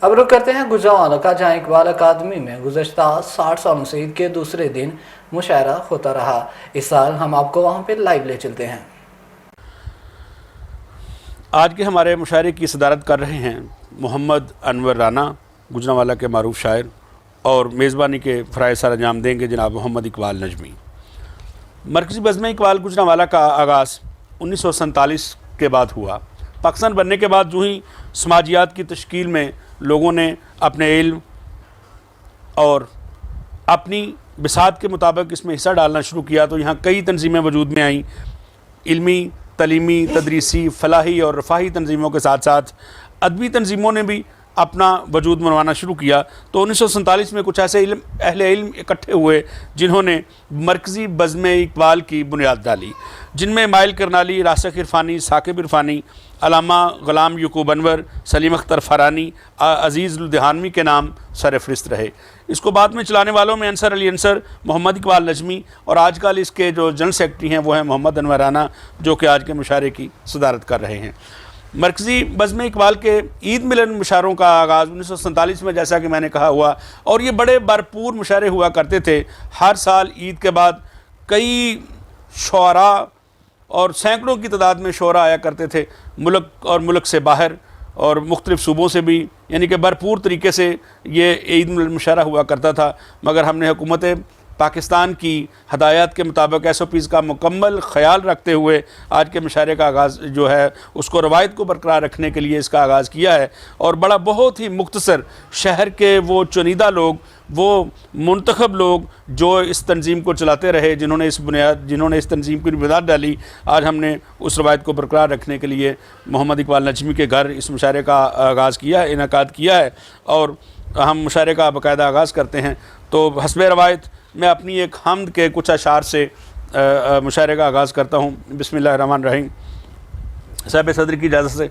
अब रुक करते हैं गुजरांवाला का, जहां इकबाल अकादमी में गुज़श्ता 60 सालों से ईद के दूसरे दिन मुशायरा होता रहा। इस साल हम आपको वहां पे लाइव ले चलते हैं। आज के हमारे मुशायरे की सदारत कर रहे हैं मोहम्मद अनवर राना, गुजरांवाला के मारूफ शायर, और मेज़बानी के फ़राइज़ सर अंजाम देंगे जनाब मोहम्मद इकबाल नजमी। मरकज़ी बज़्म इकबाल गुजरांवाला का आगाज़ 1947 के बाद हुआ। पाकिस्तान बनने के बाद जो ही समाजियात की तश्कील में लोगों ने अपने इल्म और अपनी बिसात के मुताबिक इसमें हिस्सा डालना शुरू किया, तो यहाँ कई तंजीमें वजूद में आईं। इल्मी, तलीमी, तदरीसी, फलाही और रफ़ाही तंजीमों के साथ साथ अदबी तंजीमों ने भी अपना वजूद मनवाना शुरू किया। तो 1947 में कुछ ऐसे अहले इल्म इकट्ठे हुए जिन्होंने मरकज़ी बज़्म इकबाल की बुनियाद डाली, जिनमें माइल करनाली, रासिख इरफानी, साकिब इरफानी, अल्लामा ग़ुलाम याकूब अनवर, सलीम अख्तर फ़रानी, अज़ीज़ लुधियानवी के नाम सरफ़हरिस्त रहे। इसको बाद में चलाने वालों में अंसर अली अंसर, मोहम्मद इकबाल नजमी और आजकल इसके जो जनरल सेक्रेटरी हैं वो हैं मोहम्मद अनवर राना, जो कि आज के मुशायरे की सदारत कर रहे हैं। मरकज़ी बज़्म इकबाल के ईद मिलन मुशायरों का आगाज़ 1947 में, जैसा कि मैंने कहा, हुआ, और ये बड़े भरपूर मुशायरे हुआ करते थे। हर साल ईद के बाद कई शुअरा और सैकड़ों की तादाद में शुअरा आया करते थे, मुल्क और मुल्क से बाहर और मुख्तलिफ़ सूबों से भी, यानी कि भरपूर तरीके से ये ईद मिलन मुशायरा हुआ करता था। मगर हमने हुकूमत पाकिस्तान की हदायत के मुताबिक SOPs का मुकम्मल ख़याल रखते हुए आज के मुशायरे का आगाज़ जो है उसको रवायत को बरकरार रखने के लिए इसका आगाज़ किया है। और बड़ा बहुत ही मुख्तसर शहर के वो चुनिंदा लोग, वो मुंतखब लोग जो इस तंजीम को चलाते रहे, जिन्होंने इस तंजीम की बुनियाद डाली, आज हमने उस रवायत को बरकरार रखने के लिए मोहम्मद इकबाल नजमी के घर इस मुशायरे का आगाज़ किया है, इनेकाद किया है। और हम मुशायरे का बाकायदा आगाज़ करते हैं। तो हस्बे रवायत मैं अपनी एक हम्द के कुछ अशार से मुशायरे का आगाज़ करता हूँ। बिस्मिल्लाहिर्रहमानिर्रहीम। साहिब सदर की इजाज़त से।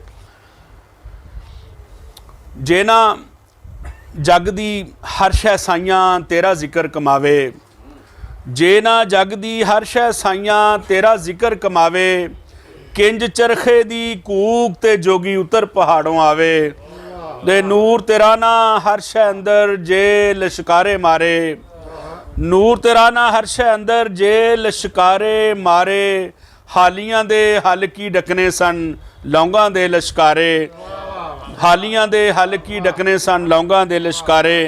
जेना जग दी हर शै साइयां तेरा जिक्र कमावे, जेना जग दी हर शै साइयां तेरा जिक्र कमावे, किंज चरखे दी कूक ते जोगी उतर पहाड़ों आवे, दे नूर तेरा ना हर शै अंदर जे लश्कारे मारे, नूर तेरा ना हर शै अंदर जे लश्कारे मारे, हालियां दे हल की डकने सन लौंगां दे लश्कारे, हालियां दे हल की डकने सन लौंगां दे लश्कारे,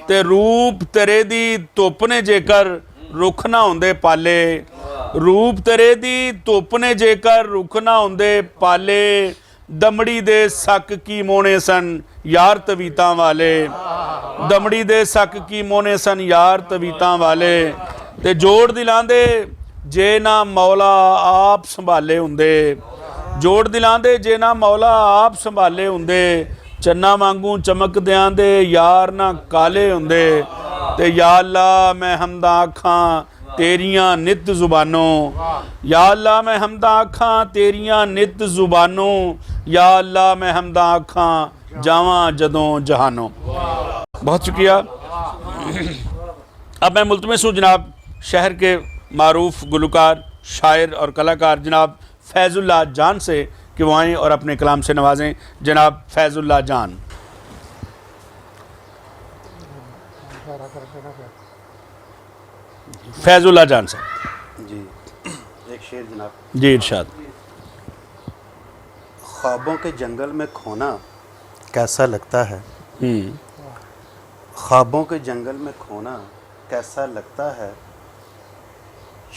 ते रूप तेरे दी धुप ने जेकर रुख ना होंदे पाले, रूप तेरे दी धुप ने जेकर रुख ना होंदे पाले, दमड़ी दे सक की मोने सन यार तवीतां वाले, दमड़ी दे सक की मोने सन यार तवीतां वाले, ते जोड़ दिलांदे जे ना मौला आप संभाले हुंदे, जोड़ दिलांदे जे ना मौला आप संभाले हुंदे, चन्ना वांगू चमक देंदे यार ना काले हुंदे, ते या अल्लाह मैं हमदा आखां तेरियां नित जुबानों, या अल्लाह मैं हमदा आखां तेरियां नित जुबानों, या अल्लाह मैं हमदा आखां जावां जदों जहानों। बहुत शुक्रिया। अब मैं मुल्तमस हूँ जनाब शहर के मारूफ गुलकार, शायर और कलाकार जनाब फैज़ुल्लाह जान से कि वो आएँ और अपने कलाम से नवाजें। जनाब फैज़ुल्लाह जान। फैज़ुल्लाह जान साहब जी, एक शेर जनाब। जी इरशाद। ख्वाबों के जंगल में खोना कैसा लगता है, ख्वाबों के जंगल में खोना कैसा लगता है,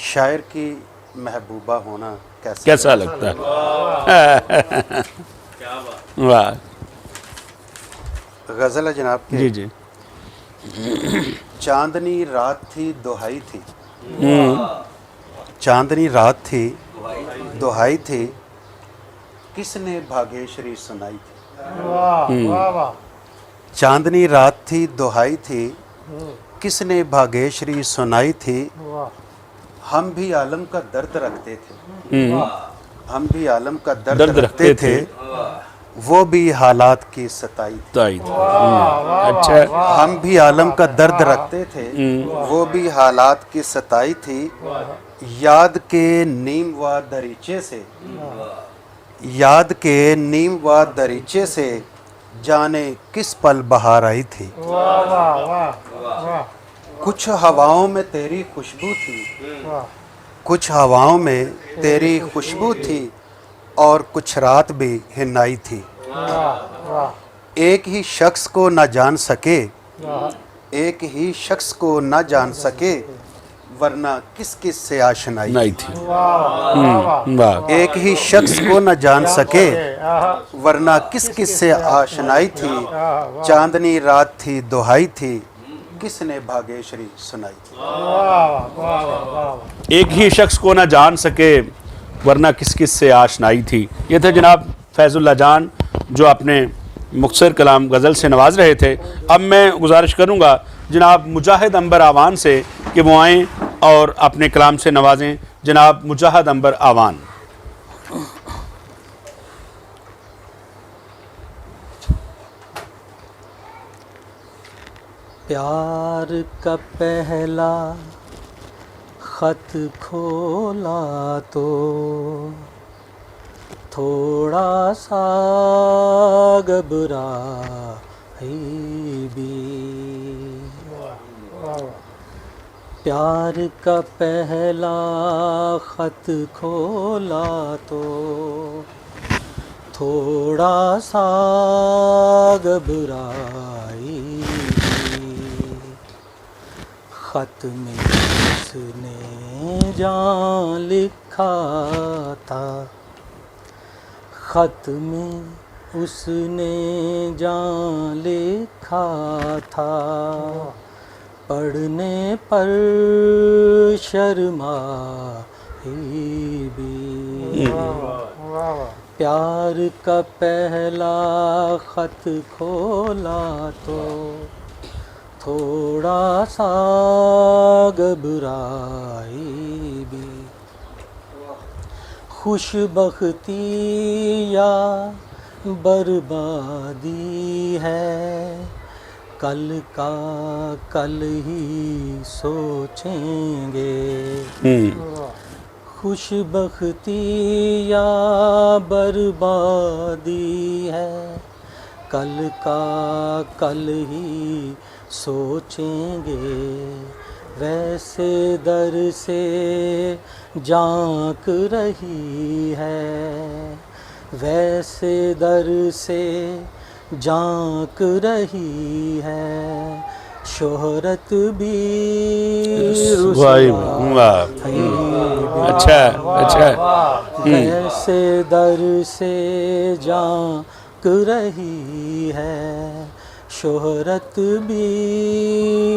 शायर की महबूबा होना कैसा लगता है। वाह। गज़ल है जनाब के। जी जी। चांदनी रात थी दुहाई थी, चांदनी रात थी दुहाई थी, किसने भागेश्वरी सुनाई थी, चांदनी रात थी दुहाई थी, किसने भागेश्वरी सुनाई थी, हम भी आलम का दर्द रखते थे, हम भी आलम का दर्द रखते थे, वो भी हालात की सताई थी। अच्छा। हम भी आलम का दर्द रखते थे, वो भी हालात की सताई थी, याद के नीम व दरीचे से, याद के नीम व दरीचे से जाने किस पल बहार आई थी। वाह वाह वाह वाह कुछ हवाओं में तेरी खुशबू थी, वाह कुछ हवाओं में तेरी खुशबू थी, और कुछ रात भी हिन्नाई थी। वाह वाह एक ही शख्स को न जान सके, वाह एक ही शख्स को न जान सके, वरना किस किस से आशनाई नहीं थी। थी। वाह। एक ही शख्स को न जान सके, आहा वरना किस किस से आशनाई थी। चांदनी रात थी दुहाई थी, किसने भाग्यश्री सुनाई थी। वाह वाह वाह एक ही शख्स को ना जान सके, वरना किस किस से आशनाई थी। ये थे जनाब फैज़ुल्लाह जान, जो अपने मुख्तसर कलाम गज़ल से नवाज रहे थे। अब मैं गुजारिश करूँगा जनाब मुजाहिद अंबर आवान से कि वो आएँ और अपने कलाम से नवाजें। जनाब मुजाहिद अंबर आवान। प्यार का पहला खत खोला तो थोड़ा सा घबराई भी। प्यार का पहला खत खोला तो थोड़ा सा घबराई भी। खत में उसने जान लिखा था, खत में उसने जान लिखा था। पढ़ने पर शर्माई भी। प्यार का पहला खत खोला तो थोड़ा सा घबराई भी। खुशबख्ती या बर्बादी है, कल का कल ही सोचेंगे। खुशबख्ती या बर्बादी है, कल का कल ही सोचेंगे। वैसे दर से झांक रही है, वैसे दर से झांक रही है। शोहरत भी अच्छा अच्छा। वैसे दर से झांक रही है। शोहरत भी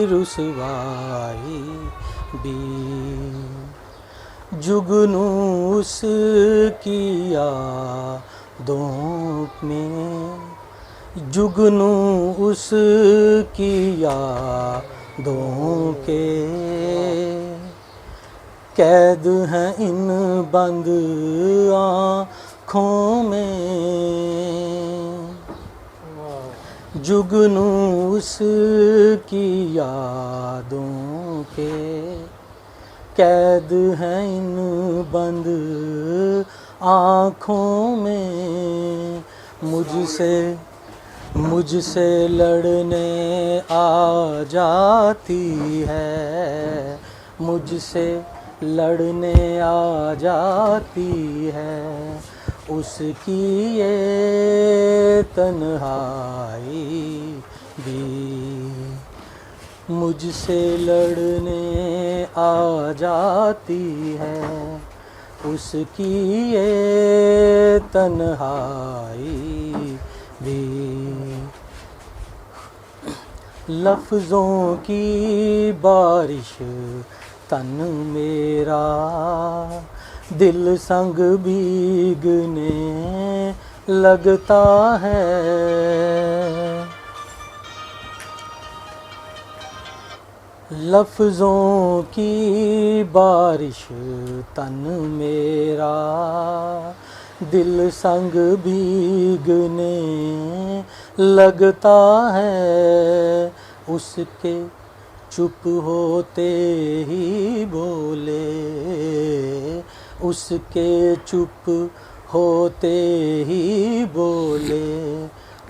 रुसवाई भी। जुगनू उसकी यादों में, जुगनू उसकी यादों के कैद हैं इन बंद आँखों में। जुगनू उसकी यादों के कैद हैं इन बंद आँखों में। मुझसे लड़ने आ जाती है, मुझसे लड़ने आ जाती है। उसकी ये तन्हाई भी मुझसे लड़ने आ जाती है। उसकी ये तन्हाई भी। लफ्ज़ों की बारिश तन मेरा, दिल संग भीगने लगता है। लफ्ज़ों की बारिश तन मेरा, दिल संग भीगने लगता है। उसके चुप होते ही बोले, उसके चुप होते ही बोले।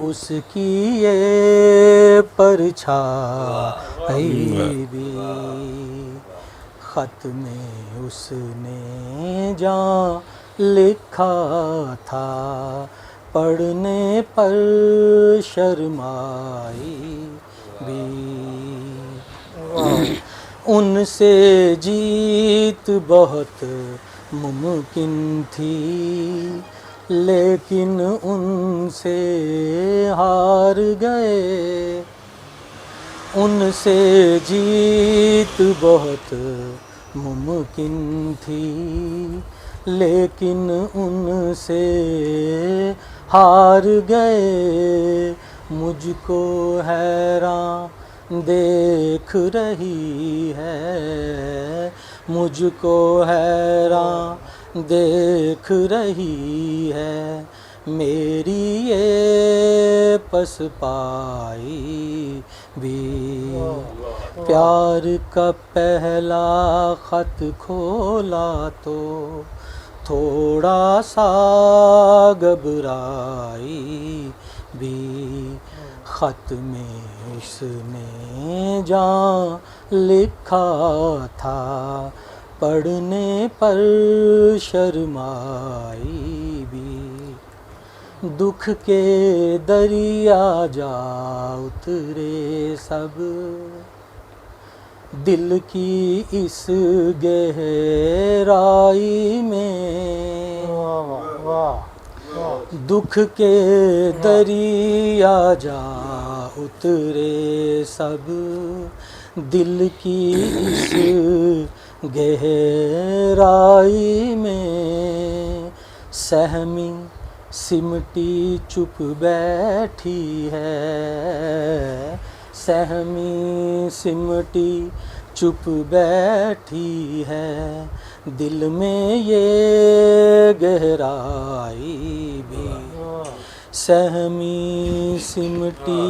उसकी ये परछाई भी खत में उसने जहाँ लिखा था, पढ़ने पर शर्माई भी। उनसे जीत बहुत मुमकिन थी, लेकिन उनसे हार गए। उनसे जीत बहुत मुमकिन थी, लेकिन उनसे हार गए। मुझको हैरान देख रही है, मुझको हैरान देख रही है, मेरी ये पसपाई भी। प्यार का पहला खत खोला तो थोड़ा सा घबराई भी। खत में उसने जहाँ लिखा था, पढ़ने पर शर्माई भी। दुख के दरिया जा उतरे सब, दिल की इस गहराई में। दुख के दरिया जा उतरे सब, दिल की इस गहराई में। सहमी सिमटी चुप बैठी है, सहमी सिमटी चुप बैठी है, दिल में ये गहराई भी। सहमी सिमटी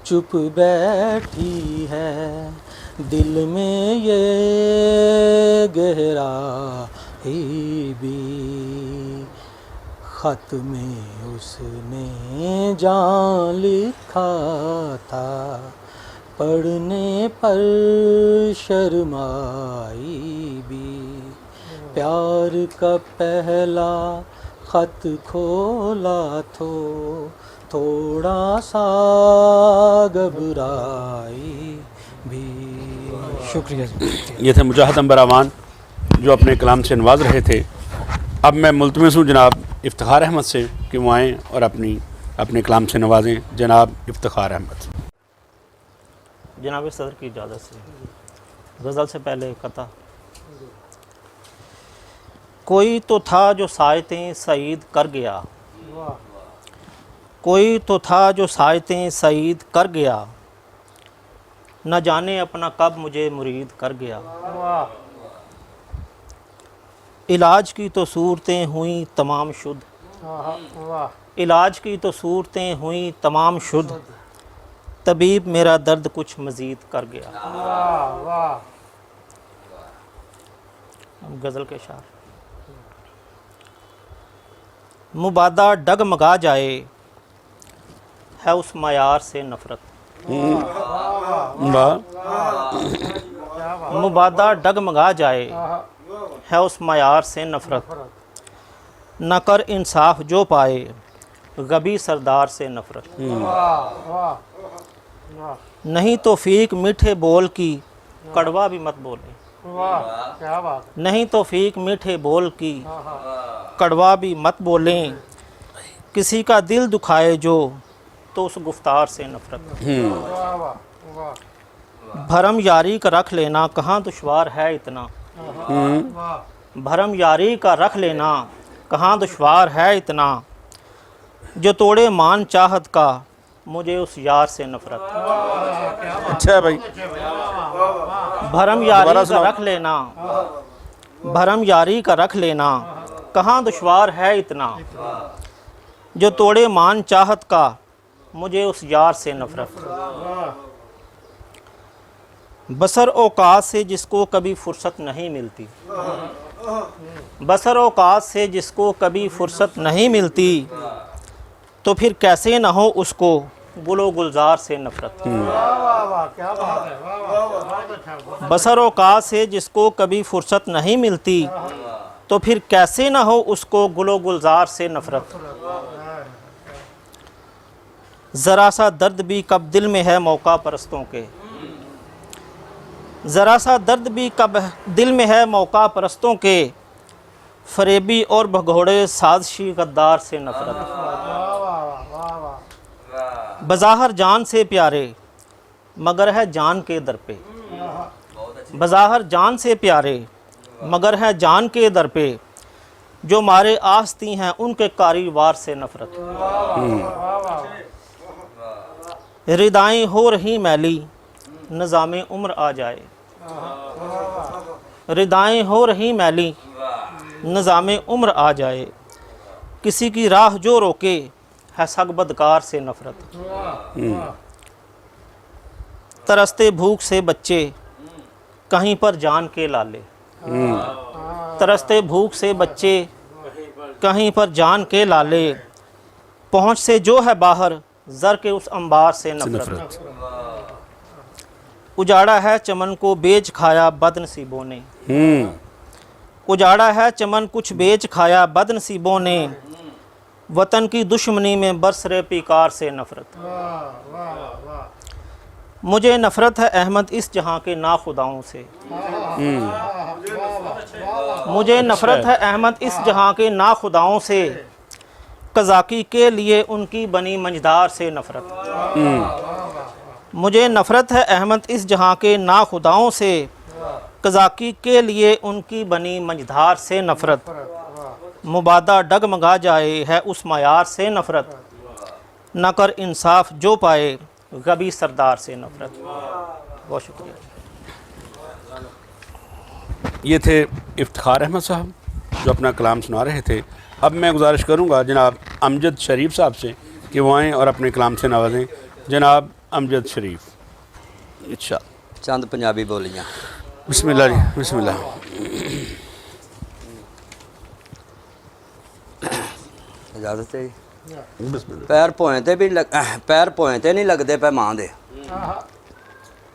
चुप बैठी है, दिल में ये गहराई भी। खत में उसने जहाँ लिखा था, पढ़ने पर शर्माई भी। प्यार का पहला खत खोला तो थोड़ा सा घबराई भी। शुक्रिया जी। ये थे मुजाहिद अंबर अमान जो अपने कलाम से नवाज रहे थे। अब मैं मुल्तमिस हूँ जनाब इफ्तिखार अहमद से कि वो आएँ और अपने कलाम से नवाजें। जनाब इफ्तिखार अहमद। जनाब सदर की इजाज़त से गज़ल से पहले कथा। कोई तो था जो सायतें सईद कर गया, कोई तो था जो सायतें सईद कर गया, न जाने अपना कब मुझे मुरीद कर गया। इलाज की तो सूरतें हुई तमाम शुद्ध, इलाज की तो सूरतें हुई तमाम शुद्ध, तबीब मेरा दर्द कुछ मज़ीद कर गया। गज़ल के शार। मुबादा डगमगा जाए है उस मयार से नफ़रत, मुबादा डगमगा जाए है उस मयार से नफ़रत, न कर इंसाफ जो पाए गबी सरदार से नफ़रत। नहीं तो फीक मीठे बोल की कड़वा भी मत बोले, नहीं तो फीक मीठे बोल की कड़वा भी मत बोलें, किसी का दिल दुखाए जो तो उस गुफ्तार से नफ़रत। भरम यारी का रख लेना कहाँ दुश्वार है इतना, भरम यारी का रख लेना कहाँ दुश्वार है इतना, जो तोड़े मान चाहत का मुझे उस यार से नफ़रत। अच्छा है भाई। भरम यारी का रख लेना, भरम यारी का रख लेना कहाँ दुश्वार है इतना, जो तोड़े मान चाहत का मुझे उस यार से नफ़रत। बसर औकात से जिसको कभी फुर्सत नहीं मिलती, बसर औकात से जिसको कभी फुर्सत नहीं मिलती, तो फिर कैसे न हो उसको गुलो गुलजार से नफरत। वाह वाह वाह, क्या बात है, वाह वाह, बहुत अच्छा, बहुत बसर औकात से जिसको कभी फुर्सत नहीं मिलती, तो फिर कैसे न हो उसको गुलो गुलजार से नफरत। ज़रा सा दर्द भी कब दिल में है मौका परस्तों के, ज़रा सा दर्द भी कब दिल में है मौका परस्तों के, फरेबी और भगोड़े साजिशी गद्दार से नफरत। वाह वाह वाह वाह, बज़ाहर जान से प्यारे मगर है जान के दर पे, बज़ाहर जान से प्यारे मगर है जान के दर पे, जो मारे आस्ती हैं उनके कारीवार से नफरत। रिदाएं हो रही मैली निज़ामे उम्र आ जाए, रिदाएं हो रही मैली निज़ामे उम्र आ जाए, किसी की राह जो रोके है सग बदकार से नफरत। तरसते भूख से बच्चे कहीं पर जान के लाले, तरसते भूख से बच्चे कहीं पर जान के लाले, पहुँच से जो है बाहर ज़र के उस अंबार से नफरत। उजाड़ा है चमन को बेच खाया बदनसीबों ने, उजाड़ा है चमन कुछ बेच खाया बदनसीबों ने, वतन की दुश्मनी में बरसरे पिकार से नफरत। मुझे नफ़रत है अहमद इस जहाँ के नाखुदाओं से, मुझे नफ़रत है अहमद इस जहाँ के नाखुदाओं से, कज़ाकी के लिए उनकी बनी मंजदार से नफ़रत। मुझे नफ़रत है अहमद इस जहाँ के नाखुदाओं से, कज़ाकी के लिए उनकी बनी मंजदार से नफ़रत। मुबादा डगमगा जाए है उस मायार से नफ़रत, न कर इंसाफ जो पाए गबी सरदार से नफ़रत। बहुत शुक्रिया। ये थे इफ्तिखार अहमद साहब जो अपना कलाम सुना रहे थे। अब मैं गुजारिश करूँगा जनाब अमजद शरीफ साहब से कि वो आएँ और अपने कलाम से नवाजें। जनाब अमजद शरीफ, अच्छा चंद पंजाबी बोलियां। बिस्मिल्लाह जी, बिस्मिल्लाह। इजाजत है। पैर भोएं ते भी पैर भोएं ते नहीं लगते पे मां दे,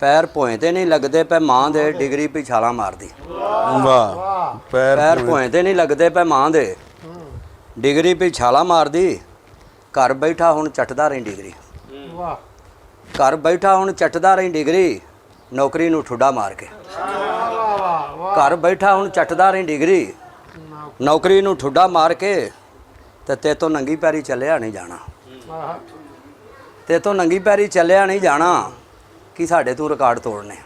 पैर भोएं ते नहीं लगते पे मां दे, डिगरी पी छाला मारदी। वाह। पैर भोएं ते नहीं लगते पे मां दे, डिगरी पी छाला मारदी। घर बैठा हुण चटदा रही डिगरी, घर बैठा हुण चटदा रही डिगरी, नौकरी नूं ठुड्डा मार के। घर बैठा हुण चटदा रही डिगरी, नौकरी नूं ठुड्डा मार के, ते तो नंगी पैरी चलिया नहीं जाना, ते तो नंगी पैरी चलिया नहीं जाना कि साडे तू रिकॉर्ड तोड़ने,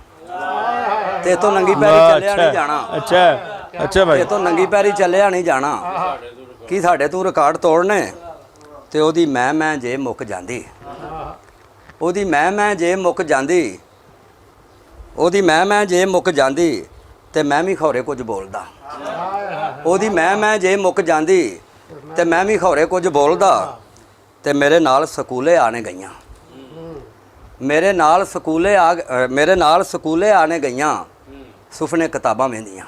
ते तो नंगी पैरी चलिया नहीं जाना। अच्छा अच्छा भाई। ते तो नंगी पैरी चलिया नहीं जाना कि साडे तू रिकॉर्ड तोड़ने, ते ओदी मैं जे मुक जांदी, ओदी मैं जे मुक जांदी, ओदी मैं जे मुक जांदी, ते मैं भी खौरे कुछ बोलदा। ओदी मैं जे मुक जांदी, ते मैं भी खौरे कुछ बोलदा, ते मेरे नाल स्कूले आने गईयां, मेरे नाल स्कूले आने गईयां, सुफने किताबां वेंदियां।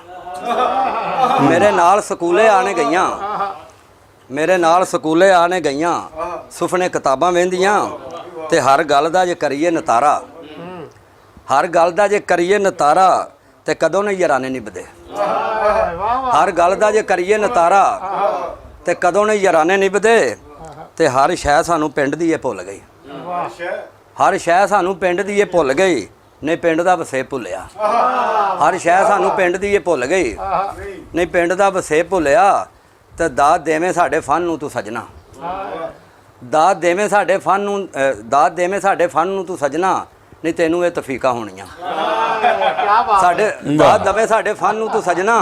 मेरे नाल स्कूले आने गईयां, मेरे नाल स्कूले आने गईयां, सुफने किताबां वेंदियां। ते हर गल दा जे करिए नतारा, हर गल दा जे करिए नतारा, ते कदों नहीं याराने निभदे। हर गल दा जे करिए नतारा, ते कदों नहीं याराने निभदे। ते हर शै सानू पिंड दी भुल गई, हर शै सानू पिंड दी भुल गई, नहीं पिंड दा वसे भुलिया। हर शै सानू पिंड दी भुल गई, नहीं पिंड दा वसे भुलिया। ते दाद देवें साडे फन नूं तू सजना, दाद देवें साडे फन नूं, दाद देवें साडे फन नूं तू सजना, नहीं तेनू ये तफीका होणियां। साडे दाद दवे साडे फन नूं तू सजना,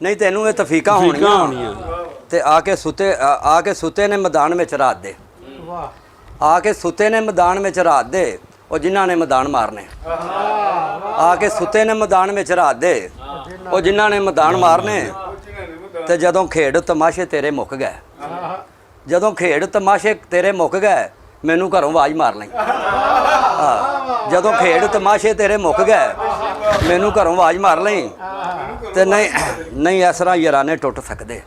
नहीं तेनू ये तफीका होणियां। ते आके सुते ने मैदान में रात दे, आके सुते ने मैदान में रात दे, और जिन्हां ने मैदान मारने। आके सुते ने मैदान में रात दे, और जिन्हां ने मैदान मारने। ते जदों खेड तमाशे तेरे मुक गए, जदों खेड तमाशे तेरे मुक गए, मैनू घरों आवाज़ मार लई। जदों खेड तमाशे तेरे मुक गए, मैनू घरों आवाज़ मार लई। ते नहीं इस तरह याराने टुट सकते,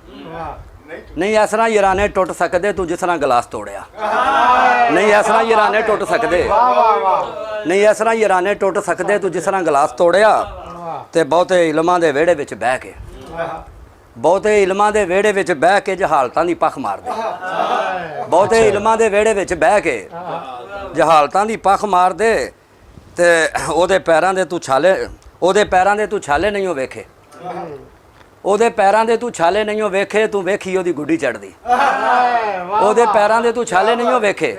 ਨਹੀਂ ਇਸ ਤਰ੍ਹਾਂ ਯਾਰਾਨੇ ਟੁੱਟ ਸਕਦੇ ਤੂੰ ਜਿਸ ਤਰ੍ਹਾਂ ਗਲਾਸ ਤੋੜਿਆ ਨਹੀਂ ਇਸ ਤਰ੍ਹਾਂ ਯਾਰਾਨੇ ਟੁੱਟ ਸਕਦੇ ਨਹੀਂ ਇਸ ਤਰ੍ਹਾਂ ਯਾਰਾਨੇ ਟੁੱਟ ਸਕਦੇ ਤੂੰ ਜਿਸ ਤਰ੍ਹਾਂ ਗਲਾਸ ਤੋੜਿਆ ਤੇ ਬਹੁਤੇ ਇਲਮਾਂ ਦੇ ਵਿਹੜੇ ਵਿੱਚ ਬਹਿ ਕੇ ਬਹੁਤੇ ਇਲਮਾਂ ਦੇ ਵਿਹੜੇ ਵਿੱਚ ਬਹਿ ਕੇ ਜਹਾਲਤਾਂ ਦੀ ਪੱਖ ਮਾਰਦੇ ਬਹੁਤੇ ਇਲਮਾਂ ਦੇ ਵਿਹੜੇ ਵਿੱਚ ਬਹਿ ਕੇ ਜਹਾਲਤਾਂ ਦੀ ਪੱਖ ਮਾਰਦੇ ਤੇ ਉਹਦੇ ਪੈਰਾਂ ਦੇ ਤੂੰ ਛਾਲੇ ਨਹੀਂ ਉਹ ਵੇਖੇ ਉਹਦੇ ਪੈਰਾਂ ਦੇ ਤੂੰ ਛਾਲੇ ਨਹੀਂ ਉਹ ਵੇਖੇ ਤੂੰ ਵੇਖੀ ਉਹਦੀ ਗੁੱਡੀ ਚੜਦੀ ਉਹਦੇ ਪੈਰਾਂ ਦੇ ਤੂੰ ਛਾਲੇ ਨਹੀਂ ਉਹ ਵੇਖੇ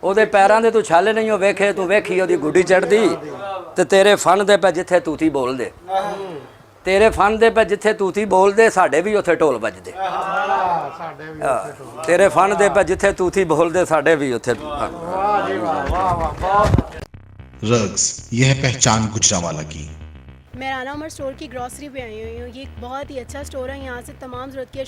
ਉਹਦੇ ਪੈਰਾਂ ਦੇ ਤੂੰ ਛਾਲੇ ਨਹੀਂ ਉਹ ਵੇਖੇ ਤੂੰ ਵੇਖੀ ਉਹਦੀ ਗੁੱਡੀ ਚੜਦੀ ਤੇ ਤੇਰੇ ਫਨ ਦੇ ਪੈ ਜਿੱਥੇ ਤੂਤੀ ਬੋਲਦੇ ਤੇਰੇ ਫਨ ਦੇ ਪੈ ਜਿੱਥੇ ਤੂਤੀ ਬੋਲਦੇ ਸਾਡੇ ਵੀ ਉੱਥੇ ਢੋਲ ਵੱਜਦੇ ਤੇਰੇ ਫਨ ਦੇ ਪੈ ਜਿੱਥੇ ਤੂਤੀ ਬੋਲਦੇ ਸਾਡੇ ਵੀ ਉੱਥੇ रग्स यह है पहचान गुजरांवाला की। मैं राना उमर स्टोर की ग्रॉसरी पे आई हुई हूँ। ये एक बहुत ही अच्छा स्टोर है। यहाँ से तमाम ज़रूरत की